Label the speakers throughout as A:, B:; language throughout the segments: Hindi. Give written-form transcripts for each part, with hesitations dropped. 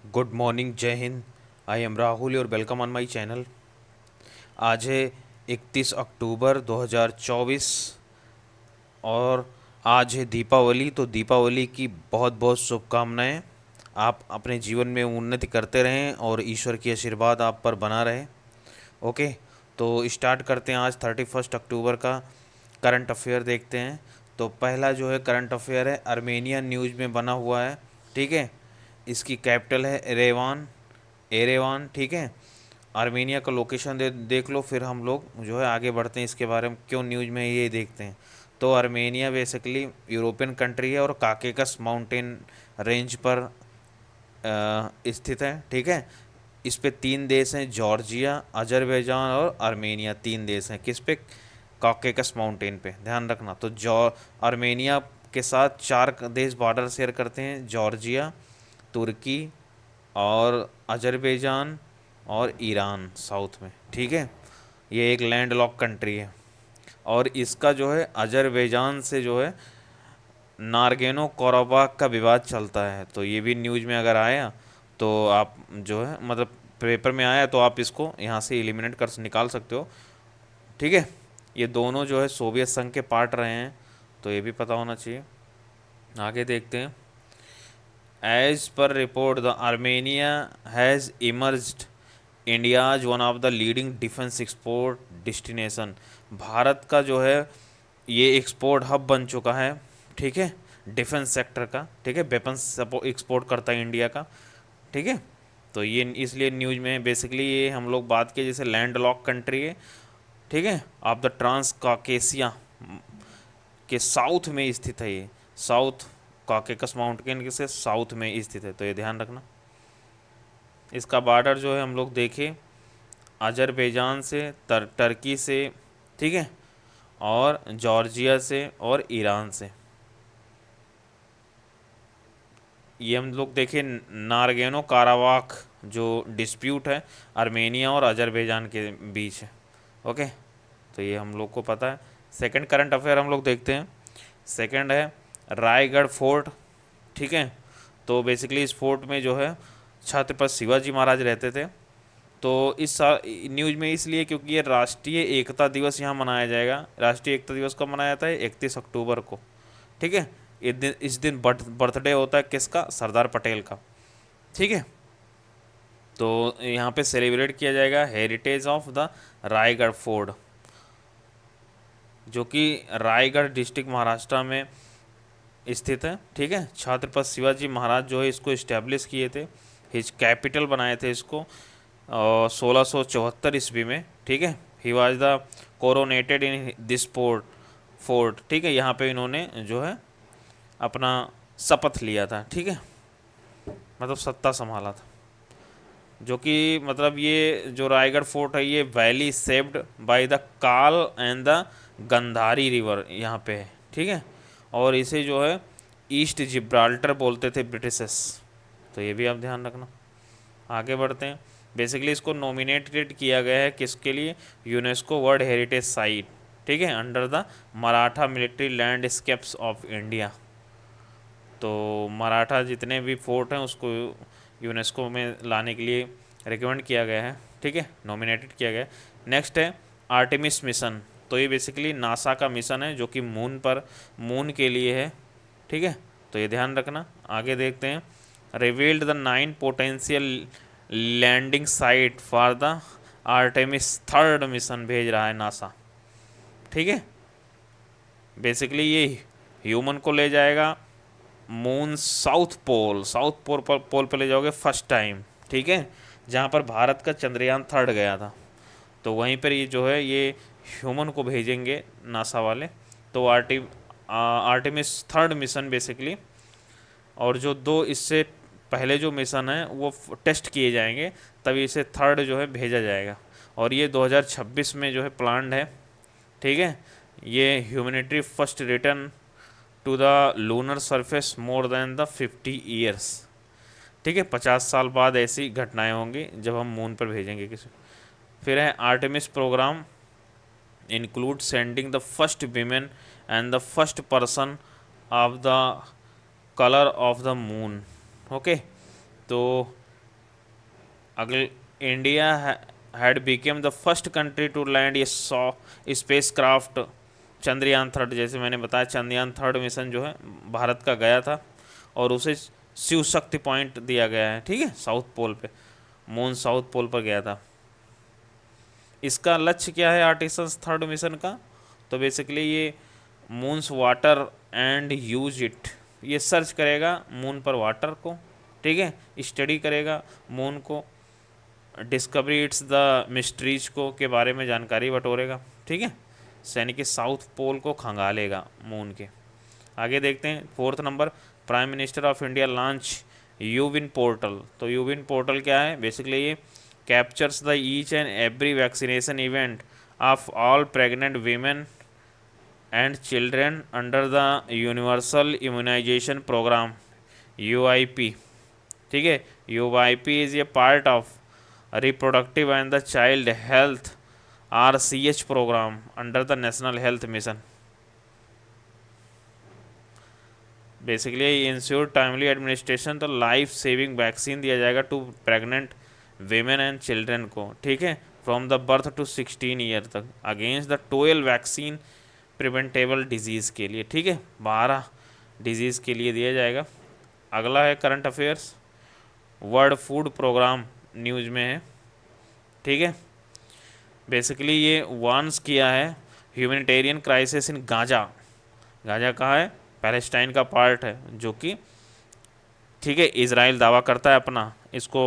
A: गुड मॉर्निंग, जय हिंद। आई एम राहुल और वेलकम ऑन माय चैनल। आज है 31 अक्टूबर 2024 और आज है दीपावली। तो दीपावली की बहुत बहुत शुभकामनाएं। आप अपने जीवन में उन्नति करते रहें और ईश्वर की आशीर्वाद आप पर बना रहे। ओके, तो स्टार्ट करते हैं आज 31 अक्टूबर का करंट अफेयर देखते हैं। तो पहला जो है करंट अफेयर है, आर्मेनियन न्यूज़ में बना हुआ है। ठीक है, इसकी कैपिटल है एरेवान। एरेवान, ठीक है। आर्मेनिया का लोकेशन देख लो, फिर हम लोग जो है आगे बढ़ते हैं, इसके बारे में क्यों न्यूज़ में ये देखते हैं। तो आर्मेनिया बेसिकली यूरोपियन कंट्री है और काकेकस माउंटेन रेंज पर स्थित है। ठीक है, इस पे तीन देश हैं, जॉर्जिया, अजरबैजान और आर्मेनिया। तीन देश हैं किस पे? कॉकेकस माउंटेन पे, ध्यान रखना। तो जॉ आर्मेनिया के साथ चार देश बॉर्डर शेयर करते हैं, जॉर्जिया, तुर्की और अजरबैजान और ईरान साउथ में। ठीक है, ये एक लैंड लॉक कंट्री है और इसका जो है अजरबैजान से जो है नारगेनो कोराबाग का विवाद चलता है। तो ये भी न्यूज़ में अगर आया तो आप जो है मतलब पेपर में आया तो आप इसको यहाँ से एलिमिनेट कर निकाल सकते हो। ठीक है, ये दोनों जो है सोवियत संघ के पार्ट रहे हैं, तो ये भी पता होना चाहिए। आगे देखते हैं। As per report the Armenia has emerged India's one of the leading defence export destination. Bharat का जो है ये एक्सपोर्ट हब बन चुका है। ठीक है, डिफेंस सेक्टर का। ठीक है, वेपन्स एक्सपोर्ट करता है इंडिया का। ठीक है, तो ये इसलिए न्यूज़ में बेसिकली ये हम लोग बात किए, जैसे लैंड लॉक कंट्री है। ठीक है, ऑफ द ट्रांस काकेसिया के साउथ में स्थित है ये। साउथ काकेकस माउंटेन के से साउथ में स्थित है, तो ये ध्यान रखना। इसका बॉर्डर जो है हम लोग देखें अजरबैजान से, टर्की से, ठीक है, और जॉर्जिया से और ईरान से। ये हम लोग देखें नारगेनो कारावाख जो डिस्प्यूट है आर्मेनिया और अजरबैजान के बीच है। ओके, तो ये हम लोग को पता है। सेकंड करंट अफेयर हम लोग देखते हैं। सेकंड है रायगढ़ फोर्ट। ठीक है, तो बेसिकली इस फोर्ट में जो है छत्रपति शिवाजी महाराज रहते थे। तो इस न्यूज़ में इसलिए क्योंकि ये राष्ट्रीय एकता दिवस यहाँ मनाया जाएगा। राष्ट्रीय एकता दिवस कब मनाया जाता है? 31 अक्टूबर को। ठीक है, इस दिन बर्थडे होता है किसका? सरदार पटेल का। ठीक है, तो यहाँ पे सेलिब्रेट किया जाएगा heritage of the Raigarh fort, जो कि रायगढ़ डिस्ट्रिक्ट महाराष्ट्र में स्थित है। ठीक है, छत्रपति शिवाजी महाराज जो है इसको इस्टेब्लिश किए थे, हिज कैपिटल बनाए थे इसको 1674 ईस्वी में। ठीक है, he was the coronated in this fort. ठीक है, यहाँ पे इन्होंने जो है अपना शपथ लिया था। ठीक है, मतलब सत्ता संभाला था। जो कि मतलब ये जो रायगढ़ फोर्ट है ये वैली सेव्ड बाय द काल एंड द गंधारी रिवर यहाँ पे है। ठीक है, और इसे जो है ईस्ट जिब्राल्टर बोलते थे ब्रिटिशर्स। तो ये भी आप ध्यान रखना। आगे बढ़ते हैं। बेसिकली इसको नॉमिनेटेड किया गया है किसके लिए? UNESCO world heritage site. ठीक है, under the Maratha military landscapes of India. तो मराठा जितने भी फोर्ट हैं उसको यूनेस्को में लाने के लिए रिकमेंड किया गया है। ठीक है, नॉमिनेटेड किया गया है। नेक्स्ट है आर्टेमिस मिशन। तो ये बेसिकली नासा का मिशन है जो कि मून के लिए है। ठीक है, तो ये ध्यान रखना। आगे देखते हैं। Revealed the 9 potential landing site for the Artemis third mission भेज रहा है नासा। ठीक है, बेसिकली ये ह्यूमन को ले जाएगा मून साउथ पोल पर ले जाओगे फर्स्ट टाइम। ठीक है, जहाँ पर भारत का चंद्रयान थर्ड गया था, तो वहीं पर ये जो है ये ह्यूमन को भेजेंगे नासा वाले। तो आर्टेमिस थर्ड मिशन बेसिकली, और जो दो इससे पहले जो मिशन है वो टेस्ट किए जाएंगे, तभी इसे थर्ड जो है भेजा जाएगा। और ये 2026 में जो है प्लान्ड है। ठीक है, ये humanity first return to the lunar surface more than the 50 years. ठीक है, 50 साल बाद ऐसी घटनाएं होंगी जब हम मून पर भेजेंगे किसी। फिर है Artemis programme include sending the first women and the first person of the colour of the moon. Okay, तो अगले India had became the first country to land ये स्पेस क्राफ्ट चंद्रयान थर्ड, जैसे मैंने बताया चंद्रयान थर्ड मिशन जो है भारत का गया था और उसे शिव शक्ति पॉइंट दिया गया है, ठीक है, साउथ पोल पे, मून साउथ पोल पर गया था। इसका लक्ष्य क्या है आर्टिसंस थर्ड मिशन का? तो बेसिकली ये moons water and use it, ये सर्च करेगा मून पर वाटर को, ठीक है, स्टडी करेगा मून को, डिस्कवरी इट्स द मिस्ट्रीज को के बारे में जानकारी बटोरेगा, ठीक है, यानी कि साउथ पोल को खंगालेगा मून के। आगे देखते हैं fourth number, prime minister of India launch यूविन पोर्टल। तो यूविन पोर्टल क्या है? बेसिकली ये captures the each and every vaccination event of all pregnant women and children under the universal immunisation programme UIP, ठीक है। UIP is a part of reproductive and the child health RCH programme under the national health mission. Basically ensure timely administration, तो लाइफ सेविंग वैक्सीन दिया जाएगा to pregnant women and children को, ठीक है, from the birth to 16 year तक, against the 12 vaccine preventable diseases के लिए, ठीक है, 12 डिजीज़ के लिए दिया जाएगा। अगला है current affairs, world food programme news में है, ठीक है। बेसिकली ये वार्न्स किया है humanitarian crisis in Gaza. Gaza कहाँ है? पैलेस्टाइन का पार्ट है, जो कि, ठीक है, इजराइल दावा करता है अपना, इसको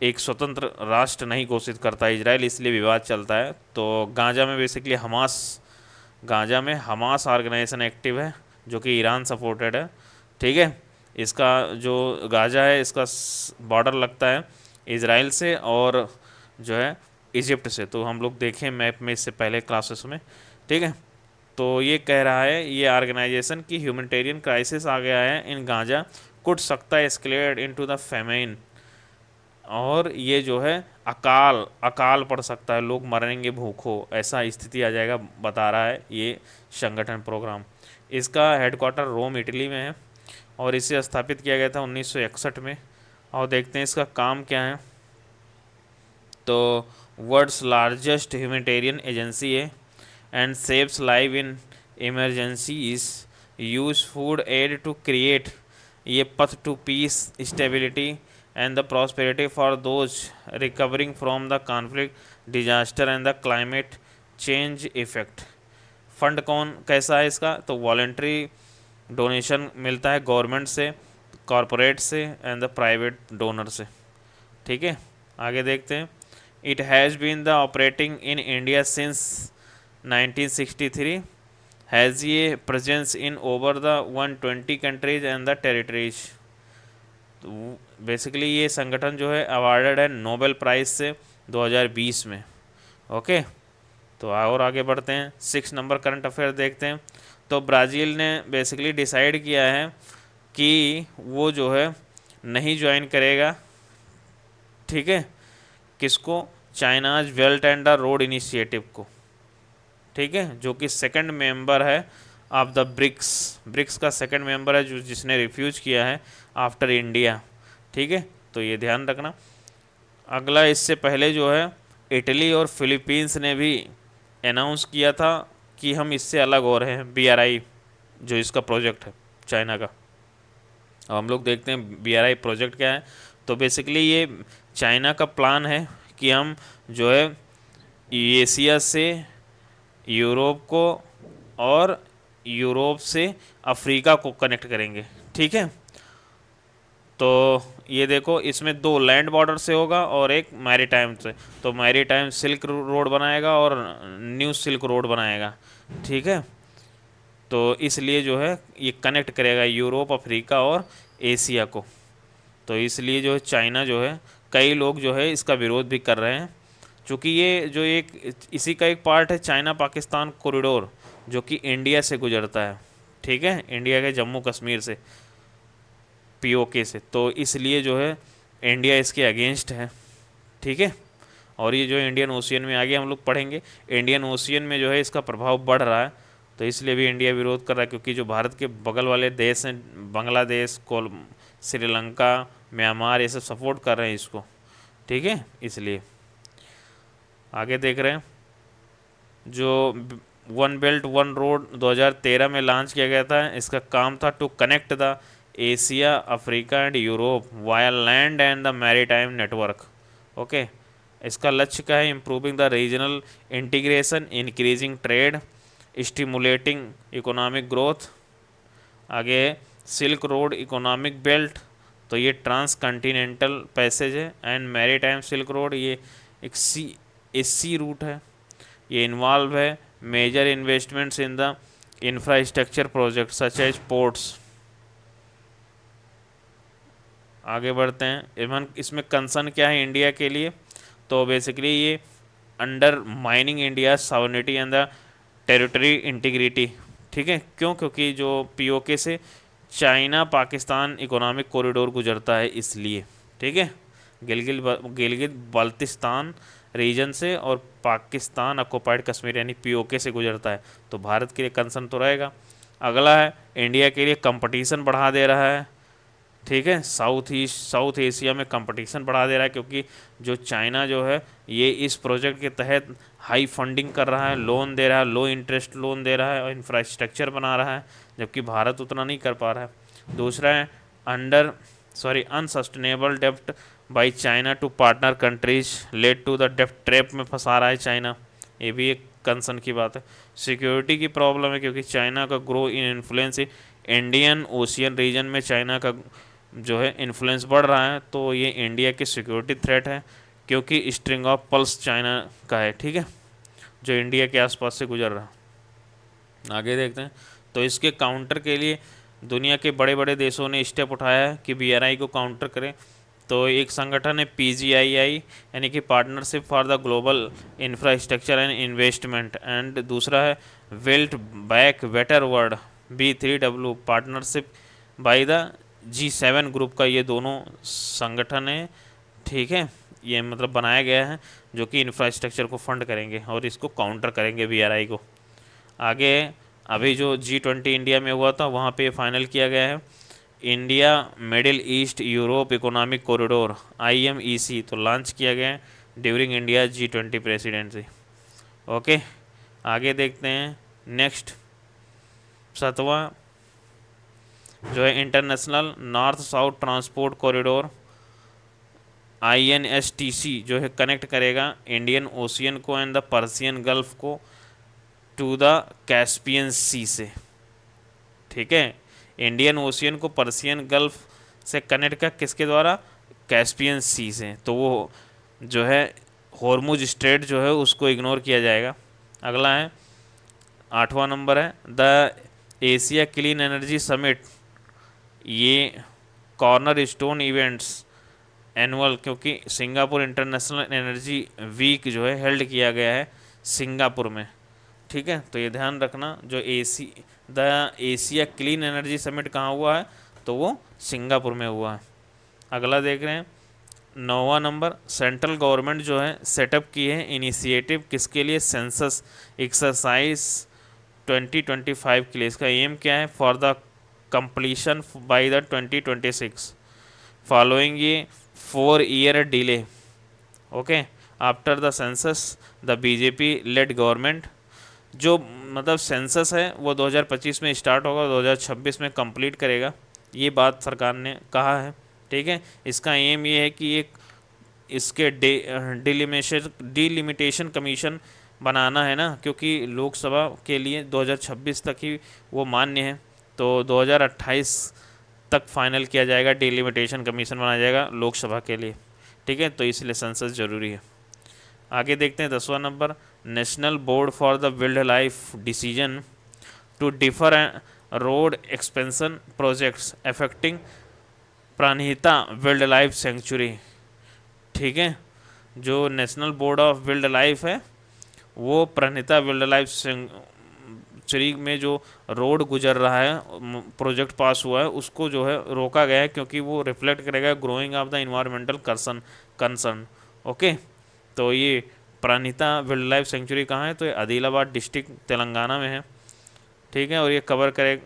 A: एक स्वतंत्र राष्ट्र नहीं घोषित करता है इजराइल, इसलिए विवाद चलता है। तो गाजा में बेसिकली गाजा में हमास ऑर्गेनाइजेशन एक्टिव है, जो कि ईरान सपोर्टेड है, ठीक है। इसका जो गाजा है इसका बॉर्डर लगता है इजराइल से और जो है इजिप्ट से, तो हम लोग देखें मैप में इससे पहले क्लासेस में, ठीक है। तो ये कह रहा है ये ऑर्गेनाइजेशन की ह्यूमैनिटेरियन क्राइसिस आ गया है इन गाजा, कुड सकता है एस्केलेट इनटू द फेमेन, और ये जो है अकाल पड़ सकता है, लोग मरेंगे भूखों, ऐसा स्थिति आ जाएगा, बता रहा है ये संगठन प्रोग्राम। इसका हेडक्वार्टर रोम इटली में है और इसे स्थापित किया गया था 1961 में। और देखते हैं इसका काम क्या है। तो वर्ल्ड्स लार्जेस्ट ह्यूमैनिटेरियन एजेंसी है and saves live in emergencies, use food aid to create ये path to peace, stability and the prosperity for those recovering from the conflict, disaster and the climate change effect. Fund कौन कैसा है इसका? तो वॉलेंट्री डोनेशन मिलता है गवर्नमेंट से, कॉरपोरेट से एंड द प्राइवेट डोनर से, ठीक है। आगे देखते हैं। It has been the operating in India since 1963, has ये presence in over the 120 countries and the territories. तो बेसिकली ये संगठन जो है अवार्डेड है नोबेल प्राइज़ से 2020 में, ओके। तो और आगे बढ़ते हैं, 6 नंबर करंट अफेयर देखते हैं। तो ब्राज़ील ने बेसिकली डिसाइड किया है कि वो जो है नहीं ज्वाइन करेगा, ठीक है, किसको? China's belt and the road initiative को, ठीक है, जो कि सेकंड मेंबर है ऑफ द ब्रिक्स का सेकंड मेंबर है, जो जिसने रिफ्यूज किया है आफ्टर इंडिया, ठीक है, तो ये ध्यान रखना। अगला, इससे पहले जो है इटली और फिलीपींस ने भी अनाउंस किया था कि हम इससे अलग हो रहे हैं, BRI जो इसका प्रोजेक्ट है चाइना का। अब हम लोग देखते हैं BRI प्रोजेक्ट क्या है। तो बेसिकली ये चाइना का प्लान है कि हम जो है एशिया से यूरोप को और यूरोप से अफ्रीका को कनेक्ट करेंगे, ठीक है। तो ये देखो, इसमें 2 लैंड बॉर्डर से होगा और एक मैरीटाइम से। तो मैरीटाइम सिल्क रोड बनाएगा और न्यू सिल्क रोड बनाएगा, ठीक है। तो इसलिए जो है ये कनेक्ट करेगा यूरोप, अफ्रीका और एशिया को। तो इसलिए जो है चाइना जो है, कई लोग जो है इसका विरोध भी कर रहे हैं, क्योंकि ये जो एक इसी का एक पार्ट है चाइना पाकिस्तान कॉरिडोर, जो कि इंडिया से गुजरता है, ठीक है, इंडिया के जम्मू कश्मीर से, POK से। तो इसलिए जो है इंडिया इसके अगेंस्ट है, ठीक है। और ये जो इंडियन ओशियन में आगे हम लोग पढ़ेंगे, इंडियन ओशियन में जो है इसका प्रभाव बढ़ रहा है, तो इसलिए भी इंडिया विरोध कर रहा है, क्योंकि जो भारत के बगल वाले देश हैं, बांग्लादेश, श्रीलंका, म्यांमार, ये सब सपोर्ट कर रहे हैं इसको, ठीक है, इसलिए आगे देख रहे हैं जो वन बेल्ट वन रोड 2013 में लॉन्च किया गया था। इसका काम था to connect the Asia, Africa and Europe via land and the maritime network. Okay, इसका लक्ष्य क्या है? Improving the regional integration, increasing trade, stimulating economic growth. आगे सिल्क रोड इकोनॉमिक बेल्ट, तो ये ट्रांस कॉन्टिनेंटल पैसेज है। एंड मैरीटाइम सिल्क रोड, ये एक सी रूट है। ये इन्वॉल्व है major investments in the infrastructure project such as ports. आगे बढ़ते हैं। इवन इसमें कंसर्न क्या है इंडिया के लिए? तो बेसिकली ये under mining India sovereignty and the territory integrity. ठीक है, क्यों? क्योंकि जो पीओके से चाइना पाकिस्तान इकोनॉमिक कॉरिडोर गुजरता है, इसलिए। ठीक है, गिलगित बाल्टिस्तान रीजन से और पाकिस्तान ऑक्युपाइड कश्मीर यानी पीओके से गुजरता है, तो भारत के लिए कंसर्न तो रहेगा। अगला है इंडिया के लिए कंपटीशन बढ़ा दे रहा है। ठीक है, साउथ एशिया में कंपटीशन बढ़ा दे रहा है, क्योंकि जो चाइना जो है ये इस प्रोजेक्ट के तहत हाई फंडिंग कर रहा है, लोन दे रहा है, लो इंटरेस्ट लोन दे रहा है और इंफ्रास्ट्रक्चर बना रहा है, जबकि भारत उतना नहीं कर पा रहा है। दूसरा है unsustainable dept by China to partner countries led to the dept trap में फंसा रहा है चाइना, ये भी एक कंसर्न की बात है। सिक्योरिटी की प्रॉब्लम है, क्योंकि चाइना का growing influence Indian Ocean region में चाइना का जो है इन्फ्लुएंस बढ़ रहा है, तो ये इंडिया की सिक्योरिटी थ्रेट है, क्योंकि स्ट्रिंग ऑफ पल्स चाइना का है। ठीक है, जो इंडिया के आसपास से गुजर रहा है। आगे देखते हैं। तो इसके काउंटर के लिए दुनिया के बड़े बड़े देशों ने स्टेप उठाया है कि बीआरआई को काउंटर करें। तो एक संगठन है पीजीआईआई, यानी कि partnership for the global infrastructure and investment, and दूसरा है belt back better world B3W, partnership by the G7 group का ये दोनों संगठन है। ठीक है, ये मतलब बनाया गया है जो कि इंफ्रास्ट्रक्चर को फंड करेंगे और इसको काउंटर करेंगे बीआरआई को। आगे अभी जो G20 इंडिया में हुआ था वहाँ पे फाइनल किया गया है India middle east Europe economic corridor IMEC, तो लॉन्च किया गया है during India G20 presidency. Okay, आगे देखते हैं। नेक्स्ट 7वां जो है international north south transport corridor INSTC, जो है कनेक्ट करेगा इंडियन ओशियन को एंड द पर्सियन गल्फ को टू द कैस्पियन सी से। ठीक है, इंडियन ओशियन को पर्सियन गल्फ से कनेक्ट कर किसके द्वारा? कैस्पियन सी से। तो वो जो है हॉर्मुज स्ट्रेट जो है उसको इग्नोर किया जाएगा। अगला है 8वां नंबर है the Asia clean energy summit. ये कॉर्नर स्टोन इवेंट्स एनुअल, क्योंकि सिंगापुर इंटरनेशनल एनर्जी वीक जो है हेल्ड किया गया है सिंगापुर में। ठीक है, तो ये ध्यान रखना, जो the Asia clean energy summit कहाँ हुआ है? तो वो सिंगापुर में हुआ है। अगला देख रहे हैं 9वां नंबर, सेंट्रल गवर्नमेंट जो है सेटअप की है इनिशिएटिव किसके लिए? सेंसस एक्सरसाइज 2025 के लिए। इसका एम क्या है? For the completion by the 2026 following ये 4 year delay. Okay, after the census the BJP lead government, जो मतलब सेंसस है वो 2025 में स्टार्ट होगा, 2026 में कंप्लीट करेगा, ये बात सरकार ने कहा है। ठीक है, इसका एम ये है कि एक इसके डिलिमिटेशन कमीशन बनाना है ना, क्योंकि लोकसभा के लिए 2026 तक ही वो मान्य है, तो 2028 तक फाइनल किया जाएगा, डिलिमिटेशन कमीशन बनाया जाएगा लोकसभा के लिए। ठीक है, तो इसलिए सेंसस ज़रूरी है। आगे देखते हैं 10वां नंबर, national board for the wildlife decision to defer road expansion projects affecting Pranhita wildlife sanctuary. ठीक है, जो national board of wildlife है वो प्राणहिता वाइल्ड लाइफ सेंचुरी में जो रोड गुजर रहा है, प्रोजेक्ट पास हुआ है, उसको जो है रोका गया है, क्योंकि वो रिफ्लेक्ट करेगा growing of the environmental concern. Okay, तो ये प्राणहिता वाइल्ड लाइफ सेंचुरी कहाँ है? तो ये आदिलाबाद डिस्ट्रिक्ट तेलंगाना में है। ठीक है, और ये कवर करे,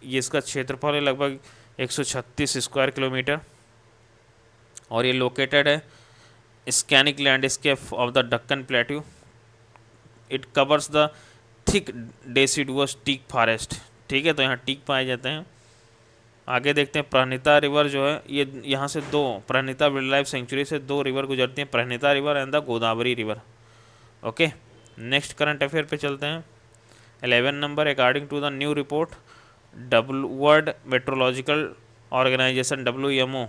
A: ये इसका क्षेत्रफल है लगभग 136 स्क्वायर किलोमीटर, और ये लोकेटेड है scenic landscape of the Deccan plateau, it covers the thick deciduous teak forest. ठीक है, तो यहाँ टीक पाए जाते हैं। आगे देखते हैं प्रणिता रिवर जो है, ये यहाँ से दो, प्रणिता वाइल्ड लाइफ सेंचुरी से दो रिवर गुजरती हैं, Pranhita river and the Godavari river. Okay, next current affair पे चलते हैं। 11 number, according to the new report world meteorological organisation WMO,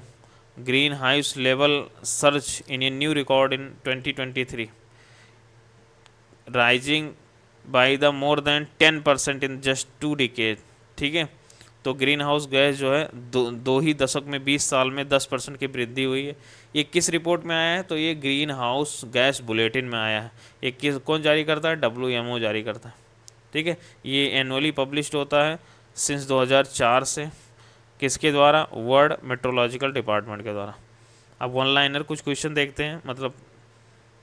A: greenhouse level surge in a new record in 2023, rising by the more than 10% in just 2 decade. ठीक है, तो ग्रीन हाउस गैस जो है दो ही दशक में 20 साल में 10% की वृद्धि हुई है। ये किस रिपोर्ट में आया है? तो ये ग्रीन हाउस गैस बुलेटिन में आया है। ये किस कौन जारी करता है? WMO जारी करता है। ठीक है, ये एनुअली पब्लिश्ड होता है सिंस 2004 से। किसके द्वारा? वर्ल्ड मेट्रोलॉजिकल डिपार्टमेंट के द्वारा। अब वन लाइनर कुछ क्वेश्चन देखते हैं, मतलब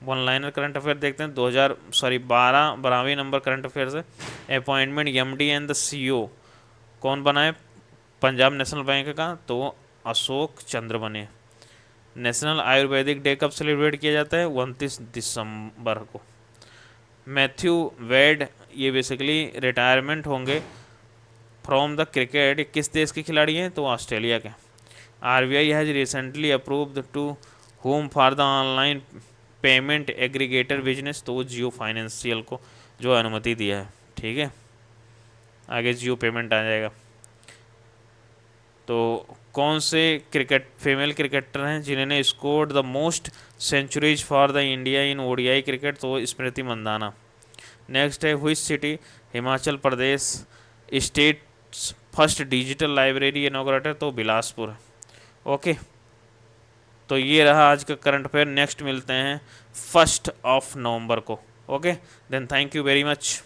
A: वन लाइनर करंट अफेयर देखते हैं। 12वीं नंबर करंट अफेयर से, appointment MD and the CEO कौन बना है पंजाब नेशनल बैंक का? तो अशोक चंद्र बने। नेशनल आयुर्वेदिक डे कब सेलिब्रेट किया जाता है? 29 दिसंबर को। मैथ्यू वेड ये बेसिकली रिटायरमेंट होंगे फ्रॉम द क्रिकेट, किस देश के खिलाड़ी हैं? तो ऑस्ट्रेलिया के। RBI has recently approved to home for the online payment aggregator business, तो वो जियो फाइनेंशियल को जो अनुमति दिया है। ठीक है, आगे जियो पेमेंट आ जाएगा। तो कौन से फीमेल क्रिकेटर हैं जिन्होंने scored the most centuries for the India in ODI cricket? तो स्मृति मंदाना। नेक्स्ट है, which city Himachal Pradesh state first digital library inaugurated? तो बिलासपुर। ओके, तो ये रहा आज का करंट अफेयर। नेक्स्ट मिलते हैं 1 नवंबर को। Okay, then thank you very much.